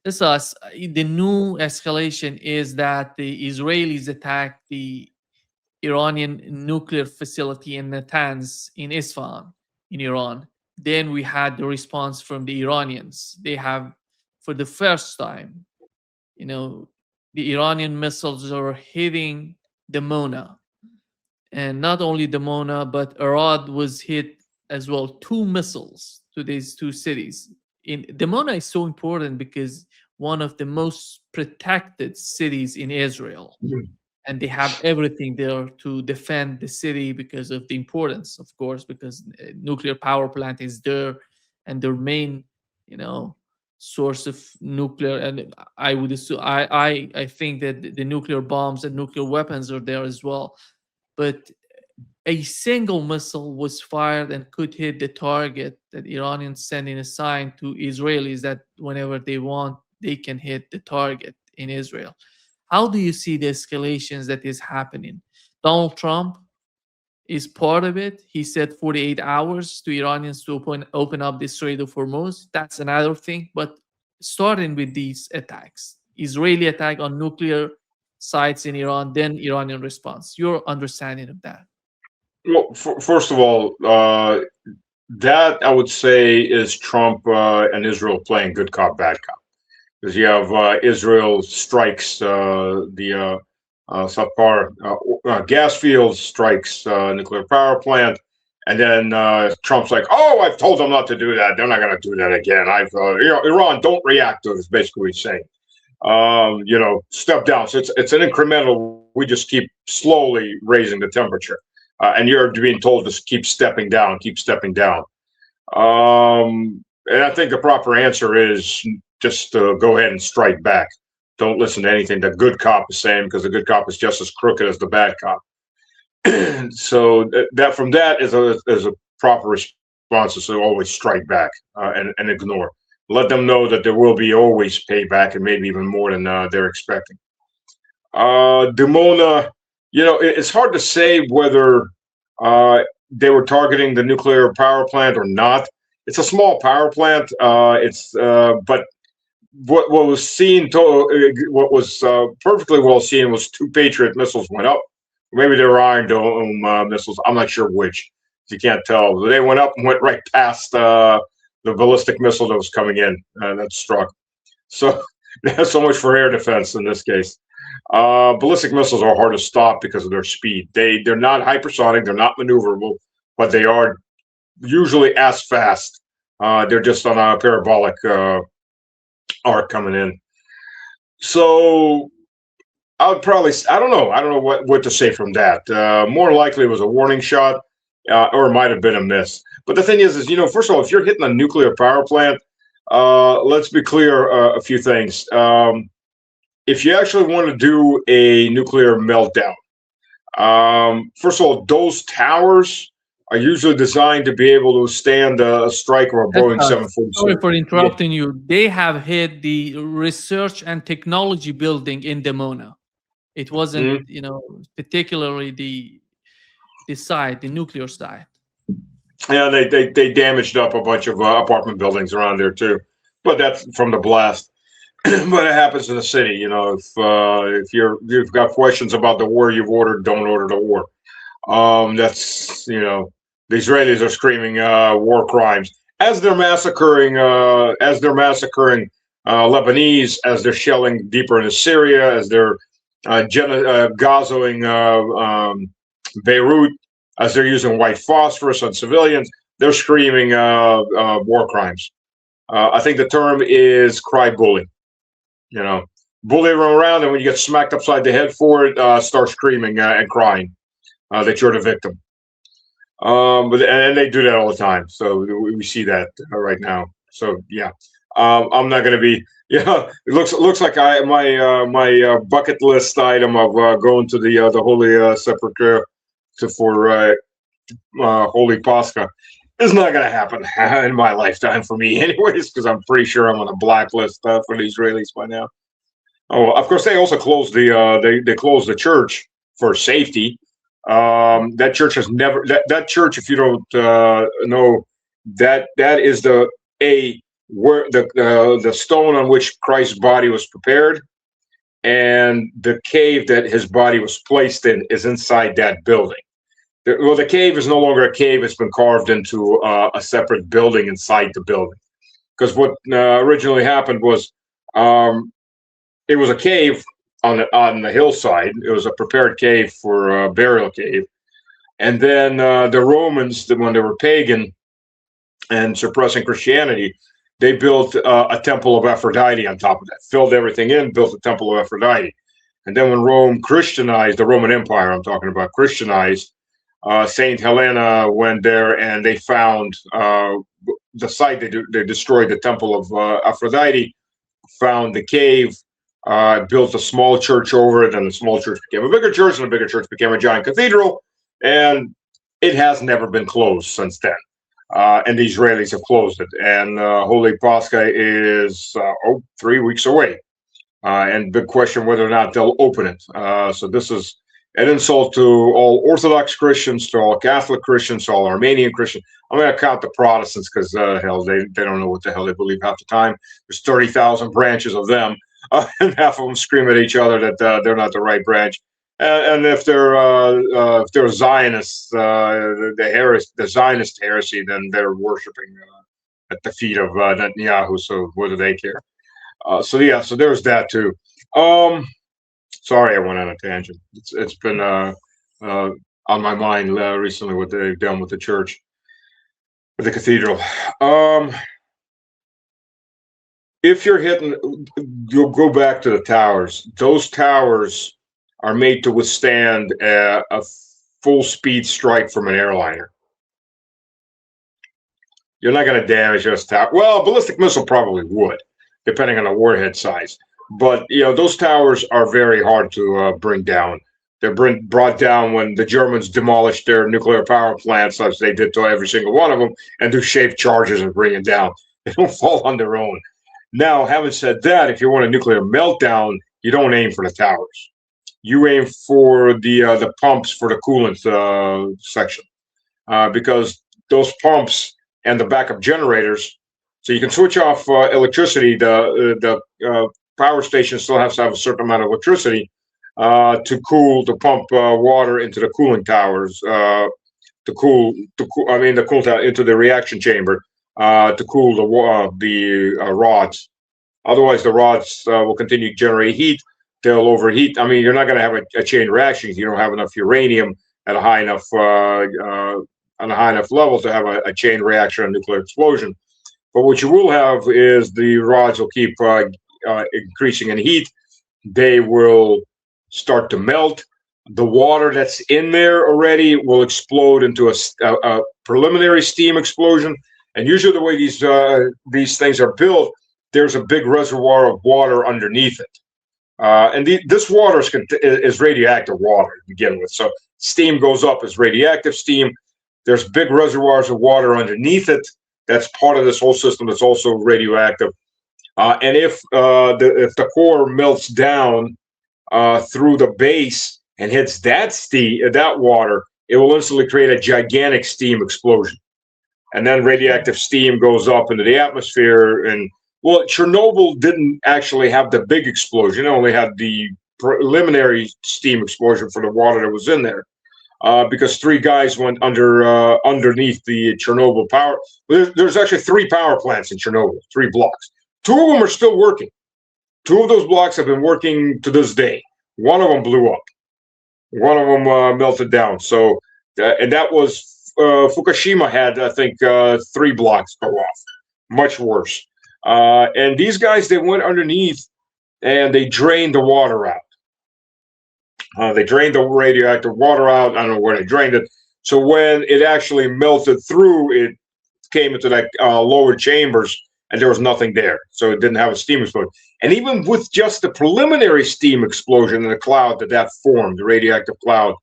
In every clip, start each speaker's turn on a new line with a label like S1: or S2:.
S1: This us. The new escalation is that the Israelis attacked the Iranian nuclear facility in Natanz in Isfahan in Iran. Then we had the response from the Iranians. They have, for the first time, you know, the Iranian missiles are hitting the Mona, and not only the Mona, but Arad was hit as well. Two missiles to these two cities. In the Mona is so important because one of the most protected cities in Israel, and they have everything there to defend the city because of the importance, of course, because nuclear power plant is there, and their main, you know, source of nuclear. And I would assume, I think that the nuclear bombs and nuclear weapons are there as well. But a single missile was fired and could hit the target, that Iranians sending a sign to Israelis that whenever they want, they can hit the target in Israel. How do you see the escalations that is happening? Donald Trump is part of it. He said 48 hours to Iranians to open up the Strait of Hormuz. That's another thing. But starting with these attacks, Israeli attack on nuclear sites in Iran, then Iranian response. Your understanding of that?
S2: Well, first of all, that I would say is Trump and Israel playing good cop, bad cop. Because you have Israel strikes the Sepulchre gas fields, strikes nuclear power plant, and then Trump's like, "Oh, I've told them not to do that. They're not going to do that again. Iran, don't react to it." Is basically what he's saying. Step down. So it's an incremental. We just keep slowly raising the temperature, and you're being told to keep stepping down, keep stepping down. And I think the proper answer is just go ahead and strike back. Don't listen to anything the good cop is saying, because the good cop is just as crooked as the bad cop. So that from that is a proper response, is to always strike back and ignore. Let them know that there will be always payback, and maybe even more than they're expecting. Dimona, it's hard to say whether they were targeting the nuclear power plant or not. It's a small power plant. But what was seen, what was perfectly well seen, was two Patriot missiles went up. Maybe they were Iron Dome missiles. I'm not sure which. You can't tell. They went up and went right past the ballistic missile that was coming in that struck. So so much for air defense in this case. Ballistic missiles are hard to stop because of their speed. They're not hypersonic. They're not maneuverable, but they are usually as fast. They're just on a parabolic arc coming in. So I don't know what to say from that. More likely it was a warning shot, or it might have been a miss. But the thing is, first of all, if you're hitting a nuclear power plant, let's be clear a few things. If you actually want to do a nuclear meltdown, first of all, those towers are usually designed to be able to stand a strike of a Boeing 747.
S1: Sorry for interrupting you. They have hit the research and technology building in Dimona. It wasn't, particularly the site, the nuclear site.
S2: Yeah, they damaged up a bunch of apartment buildings around there too, but that's from the blast. But it happens in the city. If you've got questions about the war you've ordered, don't order the war. That's the Israelis are screaming war crimes as they're massacring Lebanese, as they're shelling deeper into Syria, as they're gazoing Beirut, as they're using white phosphorus on civilians. They're screaming war crimes. I think the term is cry bully. Bully around, and when you get smacked upside the head for it, start screaming and crying that you're the victim. But they do that all the time. So we see that right now. So yeah, I'm not going to be. Yeah, it looks like my bucket list item of going to the Holy Sepulchre for Holy Pascha is not going to happen in my lifetime for me, anyways, because I'm pretty sure I'm on a blacklist for the Israelis by now. Oh, of course, they also closed they closed the church for safety. That church has never that church. If you don't know, that is the where the stone on which Christ's body was prepared, and the cave that his body was placed in is inside that building. Well, the cave is no longer a cave; it's been carved into a separate building inside the building. Because what originally happened was, it was a cave on the hillside. It was a prepared cave for a burial cave, and then the Romans, when they were pagan and suppressing Christianity, they built a temple of Aphrodite on top of that, filled everything in, built a temple of Aphrodite. And then when Rome Christianized, the Roman Empire I'm talking about, Christianized, Saint Helena went there and they found the site. They destroyed the temple of Aphrodite, found the cave, built a small church over it, and the small church became a bigger church, and the bigger church became a giant cathedral, and it has never been closed since then. And the Israelis have closed it. And Holy Pascha is 3 weeks away. And big question whether or not they'll open it. So this is an insult to all Orthodox Christians, to all Catholic Christians, to all Armenian Christians. I'm going to count the Protestants because, hell, they don't know what the hell they believe half the time. There's 30,000 branches of them, and half of them scream at each other that they're not the right branch. And if they're Zionists, the Zionist heresy, then they're worshiping at the feet of Netanyahu. So what do they care? So there's that too. Sorry, I went on a tangent. It's been on my mind recently what they've done with the church, with the cathedral. If you're hitting, you'll go back to the towers. Those towers are made to withstand a full speed strike from an airliner. You're not going to damage those towers. Well, a ballistic missile probably would, depending on the warhead size. But those towers are very hard to bring down. They're brought down when the Germans demolished their nuclear power plants, as they did to every single one of them, and do shaped charges and bring it down. They don't fall on their own. Now, having said that, if you want a nuclear meltdown, you don't aim for the towers. You aim for the pumps for the coolant section, because those pumps and the backup generators, so you can switch off electricity. The power station still has to have a certain amount of electricity to pump water into the cooling towers, the cool tower into the reaction chamber to cool the rods. Otherwise, the rods will continue to generate heat. They'll overheat. I mean, you're not going to have a chain reaction if you don't have enough uranium at a high enough level to have a chain reaction, a nuclear explosion. But what you will have is the rods will keep increasing in heat. They will start to melt. The water that's in there already will explode into a preliminary steam explosion. And usually, the way these things are built, there's a big reservoir of water underneath it. And this water is radioactive water to begin with. So steam goes up as radioactive steam. There's big reservoirs of water underneath it. That's part of this whole system that's also radioactive. And if the core melts down through the base and hits that water, it will instantly create a gigantic steam explosion. And then radioactive steam goes up into the atmosphere. And well, Chernobyl didn't actually have the big explosion. It only had the preliminary steam explosion for the water that was in there, because 3 guys went underneath the Chernobyl power. There's actually 3 power plants in Chernobyl, 3 blocks. 2 of them are still working. 2 of those blocks have been working to this day. One of them blew up. One of them melted down. So, and that was Fukushima had, I think, 3 blocks go off. Much worse. And these guys, they went underneath and they drained the water out. They drained the radioactive water out. I don't know where they drained it. So when it actually melted through, it came into that lower chambers and there was nothing there. So it didn't have a steam explosion. And even with just the preliminary steam explosion in the cloud that formed, the radioactive cloud,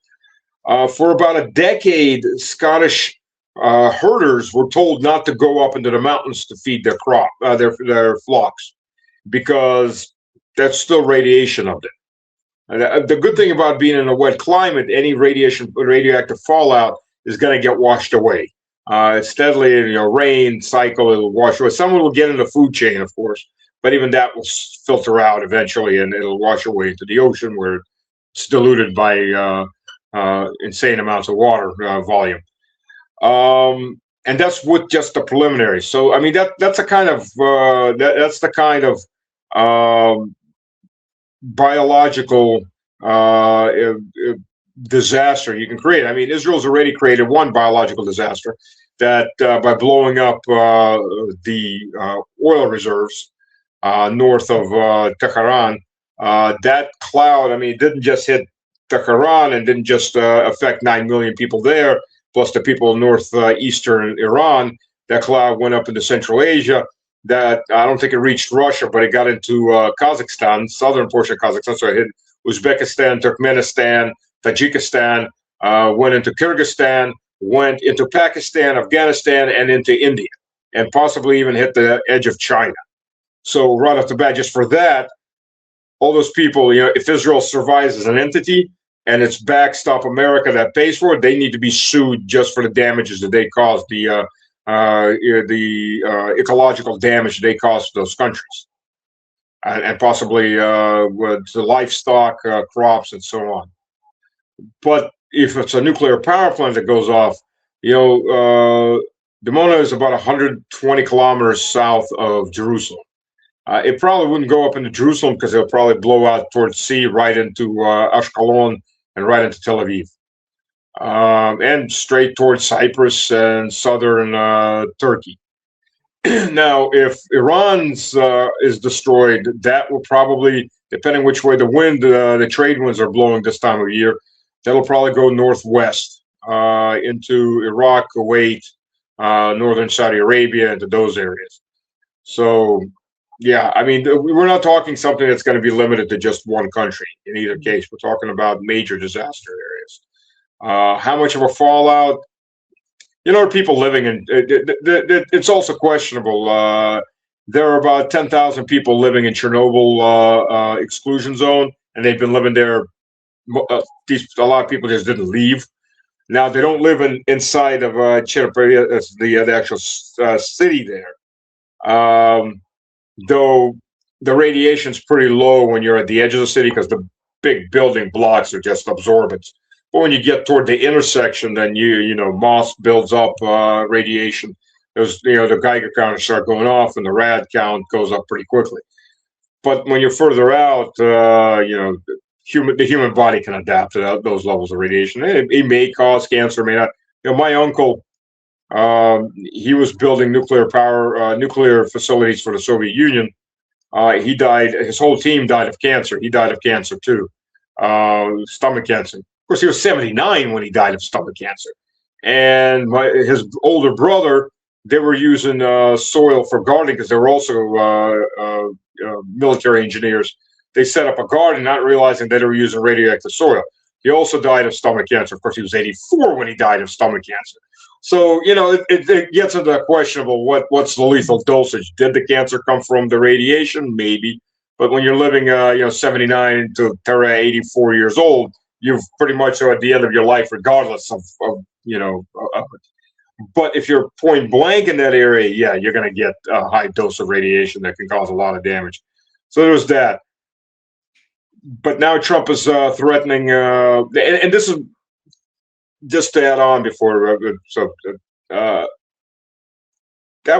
S2: for about a decade, Scottish herders were told not to go up into the mountains to feed their their flocks, because that's still radiation up there. And the good thing about being in a wet climate, any radioactive fallout is going to get washed away. Steadily, rain cycle, it'll wash away. Some will get in the food chain, of course, but even that will filter out eventually, and it'll wash away into the ocean where it's diluted by insane amounts of water volume. And that's with just the preliminary. So I mean that's a kind of that's the kind of biological disaster you can create. I mean, Israel's already created one biological disaster that by blowing up the oil reserves north of Tehran. That cloud, I mean, it didn't just hit Tehran and didn't just affect 9 million people there, plus the people in northeastern Iran. That cloud went up into Central Asia. That I don't think it reached Russia, but it got into Kazakhstan, southern portion of Kazakhstan. So it hit Uzbekistan, Turkmenistan, Tajikistan, went into Kyrgyzstan, went into Pakistan, Afghanistan, and into India, and possibly even hit the edge of China. So right off the bat, just for that, all those people, if Israel survives as an entity and it's backstop America that pays for it, they need to be sued just for the damages that they caused, the ecological damage they caused to those countries, and possibly with the livestock, crops, and so on. But if it's a nuclear power plant that goes off, Dimona is about 120 kilometers south of Jerusalem. It probably wouldn't go up into Jerusalem because it'll probably blow out towards sea right into Ashkelon and right into Tel Aviv. And straight towards Cyprus and southern Turkey. Now, if Iran's is destroyed, that will probably, depending which way the wind, the trade winds are blowing this time of year, that'll probably go northwest into Iraq, Kuwait, northern Saudi Arabia, into those areas. So, yeah, I mean, we're not talking something that's going to be limited to just one country in either case. We're talking about major disaster areas. How much of a fallout? People living in it's also questionable. There are about 10,000 people living in Chernobyl exclusion zone, and they've been living there. A lot of people just didn't leave. Now they don't live inside of Chernobyl, the actual city there. Though the radiation's pretty low when you're at the edge of the city because the big building blocks are just absorbents. But when you get toward the intersection, then moss builds up radiation. There's the Geiger counters start going off, and the rad count goes up pretty quickly. But when you're further out, the human body can adapt to those levels of radiation. It may cause cancer, may not. My uncle, he was building nuclear facilities for the Soviet Union. He died. His whole team died of cancer. He died of cancer too, stomach cancer. Of course, he was 79 when he died of stomach cancer. And his older brother, they were using soil for gardening because they were also military engineers. They set up a garden, not realizing that they were using radioactive soil. He also died of stomach cancer. Of course, he was 84 when he died of stomach cancer. So, it gets into questionable what's the lethal dosage. Did the cancer come from the radiation? Maybe. But when you're living, 79 to 84 years old, you've pretty much are at the end of your life, regardless of but if you're point blank in that area, yeah, you're going to get a high dose of radiation that can cause a lot of damage. So there's that. But now Trump is threatening, and this is just to add on before. That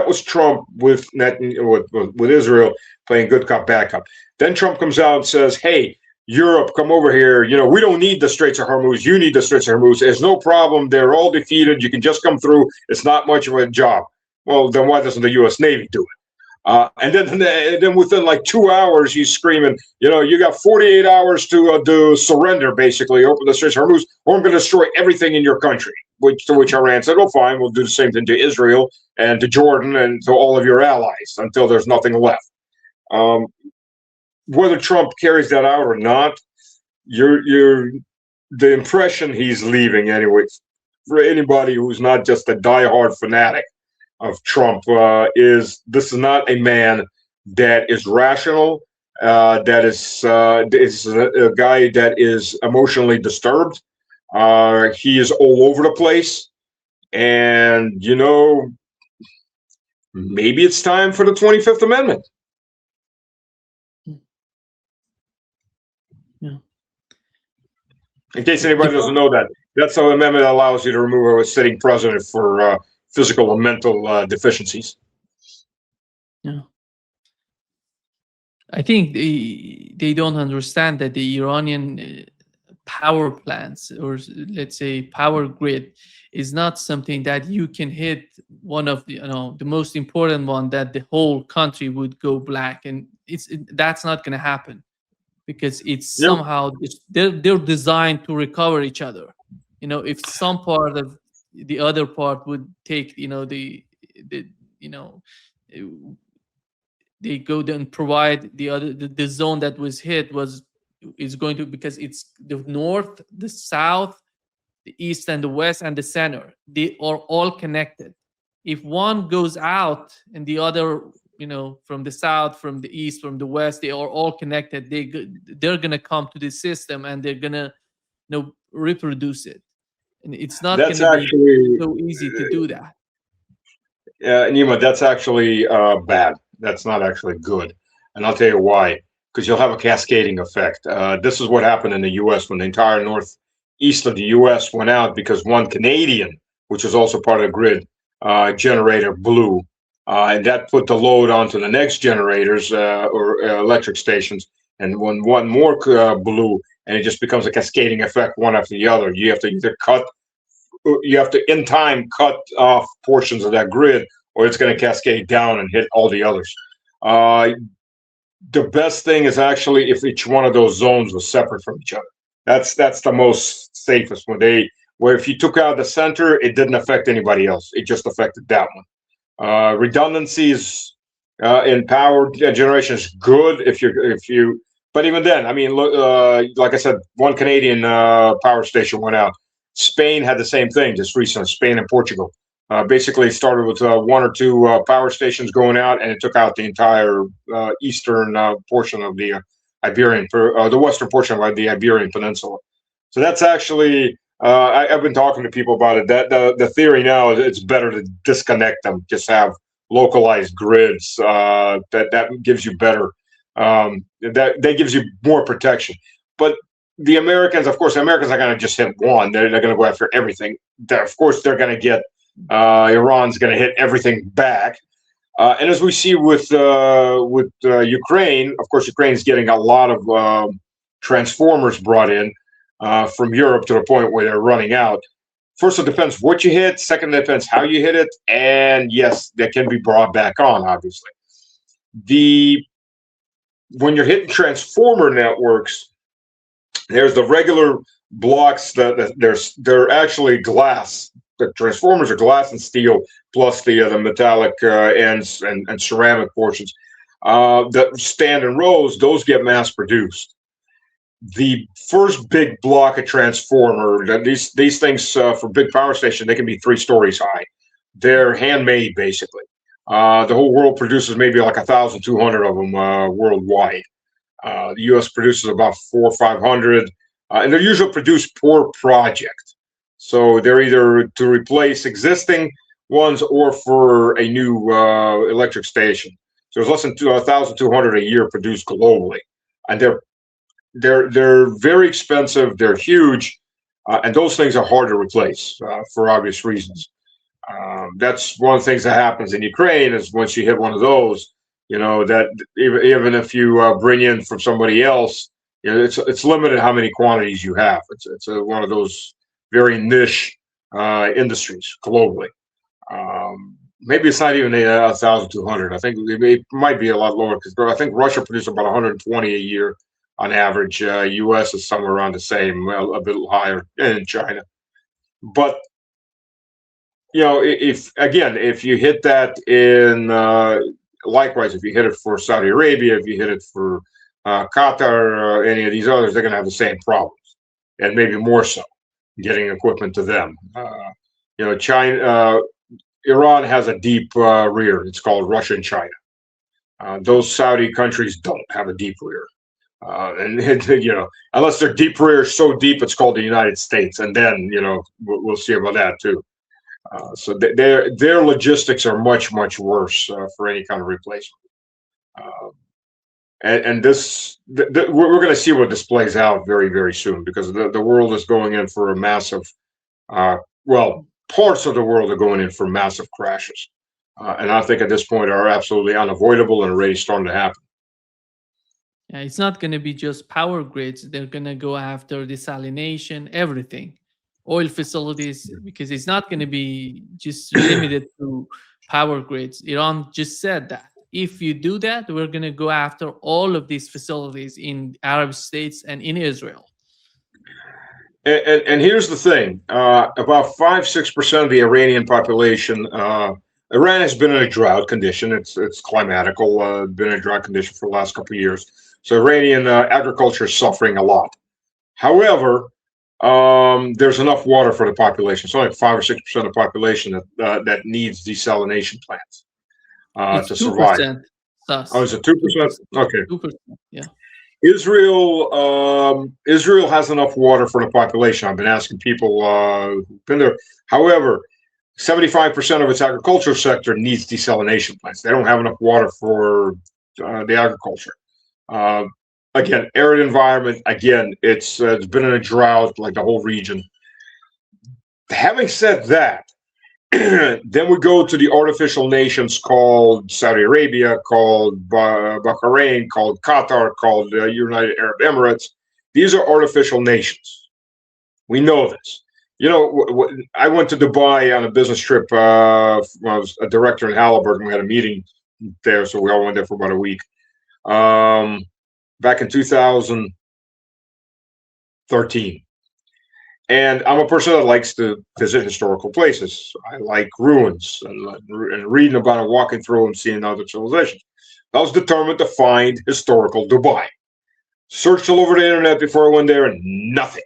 S2: was Trump with Israel playing good cop, bad cop. Then Trump comes out and says, "Hey, Europe, come over here. We don't need the Straits of Hormuz. You need the Straits of Hormuz. There's no problem. They're all defeated. You can just come through. It's not much of a job." Well, then why doesn't the U.S. Navy do it? And then within like 2 hours, he's screaming, you got 48 hours to surrender, basically, open the Straits of Hormuz, or I'm going to destroy everything in your country. To which Iran said, "Oh, fine, we'll do the same thing to Israel and to Jordan and to all of your allies until there's nothing left." Whether Trump carries that out or not, the impression he's leaving anyway, for anybody who's not just a diehard fanatic of Trump, is this is not a man that is rational, that is a guy that is emotionally disturbed. He is all over the place. And, maybe it's time for the 25th Amendment.
S1: Yeah.
S2: In case anybody doesn't know that, that's an amendment that allows you to remove a sitting president for physical or mental deficiencies.
S1: Yeah. I think they don't understand that the Iranian power plants, or let's say power grid, is not something that you can hit one of the most important one that the whole country would go black, and that's not going to happen, because it's
S2: Yep.
S1: somehow they're designed to recover each other. If some part of the other part would take the you know they go and provide the zone that was hit is going to, because it's the north, the south, the east and the west and the center, they are all connected. If one goes out and the other, from the south, from the east, from the west, they are all connected, they're going to come to the system and they're going to reproduce it, and it's not going
S2: That's
S1: to be
S2: actually,
S1: so easy to do that.
S2: Nima, that's actually bad. That's not actually good. And I'll tell you why. Because you'll have a cascading effect. This is what happened in the U.S. when the entire northeast of the U.S. went out, because one Canadian, which was also part of the grid, generator blew. And that put the load onto the next generators or electric stations. And when one more blew, and it just becomes a cascading effect, one after the other. You have to in time cut off portions of that grid, or it's going to cascade down and hit all the others. The best thing is actually if each one of those zones was separate from each other. That's the most safest, where if you took out the center, it didn't affect anybody else. It just affected that one. Redundancies in power generation is good if you. But even then, I mean, like I said, one Canadian power station went out. Spain had the same thing just recently. Spain and Portugal basically started with one or two power stations going out, and it took out the entire eastern portion of the the western portion of the Iberian Peninsula. So that's actually I've been talking to people about it. That the theory now is it's better to disconnect them, just have localized grids. That gives you better. That gives you more protection. But the Americans are going to just hit one. They're going to go after everything. Of course, they're going to get Iran's going to hit everything back. And as we see with Ukraine, of course, Ukraine is getting a lot of transformers brought in from Europe, to the point where they're running out. First, it depends what you hit. Second, it depends how you hit it. And yes, that can be brought back on, obviously. When you're hitting transformer networks, there's the regular blocks they're actually glass. The transformers are glass and steel, plus the metallic ends and ceramic portions that stand in rows. Those get mass produced. The first big block of transformer, these things for big power station, they can be 3 stories high. They're handmade, basically. The whole world produces maybe like 1,200 of them worldwide. The U.S. produces about 400 or 500, and they're usually produced per project. So they're either to replace existing ones or for a new electric station. So there's less than 1,200 a year produced globally, and they're very expensive. They're huge, and those things are hard to replace for obvious reasons. That's one of the things that happens in Ukraine is once you hit one of those, that even if you bring in from somebody else, it's limited how many quantities you have. It's one of those very niche industries globally. Maybe it's not even 1,200. I think it might be a lot lower, because I think Russia produces about 120 a year on average. U.S. is somewhere around the same, a bit higher, in China. But if you hit that in likewise, if you hit it for Saudi Arabia, if you hit it for Qatar, or any of these others, they're going to have the same problems, and maybe more so, getting equipment to them. Iran has a deep rear. It's called Russia and China. Those Saudi countries don't have a deep rear. And unless their deep rear is so deep, it's called the United States, and then we'll see about that too. Their logistics are much worse for any kind of replacement. Uh, and this we're going to see what this plays out very soon, because the world is going in for a massive, well, parts of the world are going in for massive crashes, and I think at this point are absolutely unavoidable and already starting to happen.
S1: Yeah, it's not going to be just power grids. They're going to go after desalination, everything, oil facilities, because it's not going to be just limited to power grids. Iran just said that if you do that, we're going to go after all of these facilities in Arab states and in Israel.
S2: And here's the thing: about 5-6% of the Iranian population. Iran has been in a drought condition. It's climatical. Been in a drought condition for the last couple of years. So Iranian agriculture is suffering a lot. However, there's enough water for the population. It's only 5 or 6% of the population that needs desalination plants
S1: It's
S2: to survive.
S1: 2%.
S2: Oh, is it 2%? Okay.
S1: 2%. Yeah.
S2: Israel has enough water for the population. I've been asking people who've been there. However, 75% of its agricultural sector needs desalination plants. They don't have enough water for the agriculture. Again, arid environment. Again, it's been in a drought like the whole region. Having said that, then we go to the artificial nations called Saudi Arabia, called Bahrain, called Qatar, called United Arab Emirates. These are artificial nations. We know this. You know, I went to Dubai on a business trip. I was a director in Halliburton. We had a meeting there, so we all went there for about a week. Back in 2013. And I'm a person that likes to visit historical places. I like ruins and reading about it, walking through and seeing other civilizations. I was determined to find historical Dubai. Searched all over the internet before I went there, and nothing.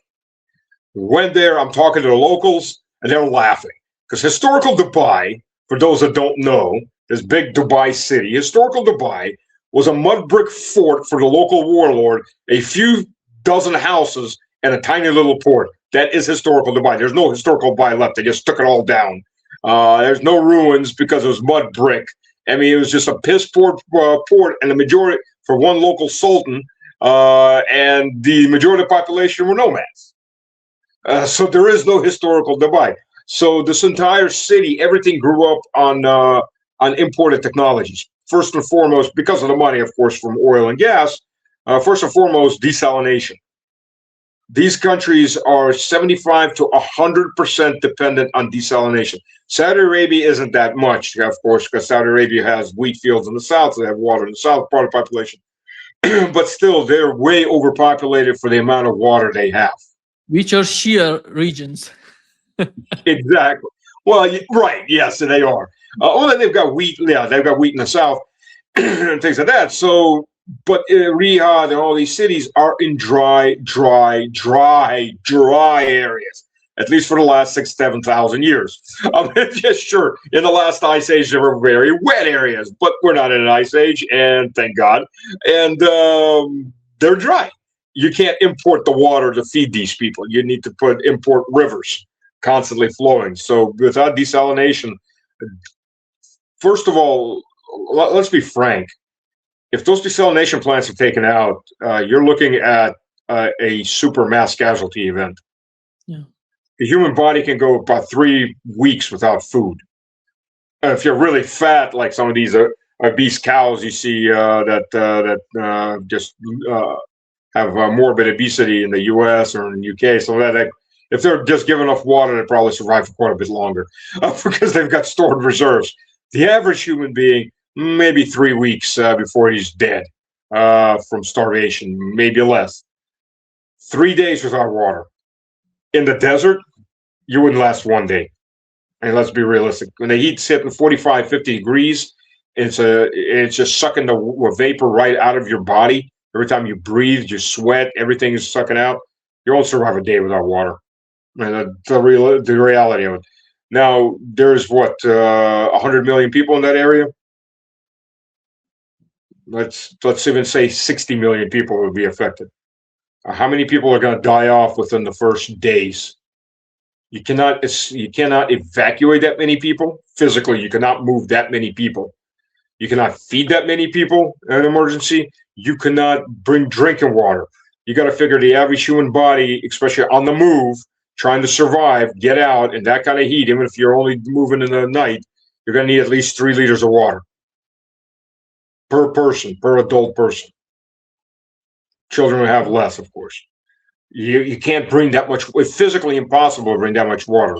S2: Went there, I'm talking to the locals, and they're laughing. Because historical Dubai, for those that don't know, this big Dubai city, historical Dubai was a mud brick fort for the local warlord, a few dozen houses, and a tiny little port. That is historical Dubai. There's no historical Dubai left. They just took it all down. There's no ruins because it was mud brick. I mean, it was just a piss poor port, and the majority for one local sultan, and the majority of the population were nomads. So there is no historical Dubai. So this entire city, everything grew up on imported technologies. First and foremost, because of the money, of course, from oil and gas. First and foremost, desalination. These countries are 75 to 100% dependent on desalination. Saudi Arabia isn't that much, of course, because Saudi Arabia has wheat fields in the south, so they have water in the south part of the population. But still, they're way overpopulated for the amount of water they have.
S1: Which are Shia regions.
S2: Exactly. Well, right, yes, they are. Only they've got wheat. Yeah, they've got wheat in the south and things like that. So. But Riyadh and all these cities are in dry areas, at least for the last 6,000-7,000 years. Just sure, in the last ice age, there were very wet areas, but we're not in an ice age, and thank God. And they're dry. You can't import the water to feed these people. You need to import rivers constantly flowing. So without desalination, first of all, let's be frank. If those desalination plants are taken out, you're looking at a super mass casualty event.
S1: Yeah.
S2: The human body can go about 3 weeks without food. If you're really fat, like some of these obese cows you see that just have morbid obesity in the U.S. or in the U.K., so that if they're just given enough water, they probably survive for quite a bit longer because they've got stored reserves. The average human being, maybe 3 weeks before he's dead from starvation, maybe less. 3 days without water. In the desert, you wouldn't last 1 day. And let's be realistic. When the heat's hitting 45, 50 degrees, it's just sucking the vapor right out of your body. Every time you breathe, you sweat, everything is sucking out. You won't survive a day without water. And the reality of it. Now, there's 100 million people in that area. Let's even say 60 million people would be affected. How many people are going to die off within the first days? You cannot evacuate that many people physically. You cannot move that many people. You cannot feed that many people in an emergency. You cannot bring drinking water. You got to figure the average human body, especially on the move, trying to survive, get out in that kind of heat, even if you're only moving in the night, you're going to need at least 3 liters of water per person, per adult person. Children will have less, of course. You can't bring that much. It's physically impossible to bring that much water.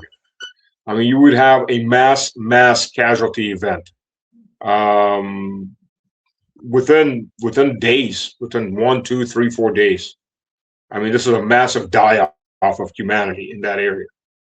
S2: I mean, you would have a mass casualty event within days, within 1, 2, 3, 4 days. I mean, this is a massive die-off of humanity in that area.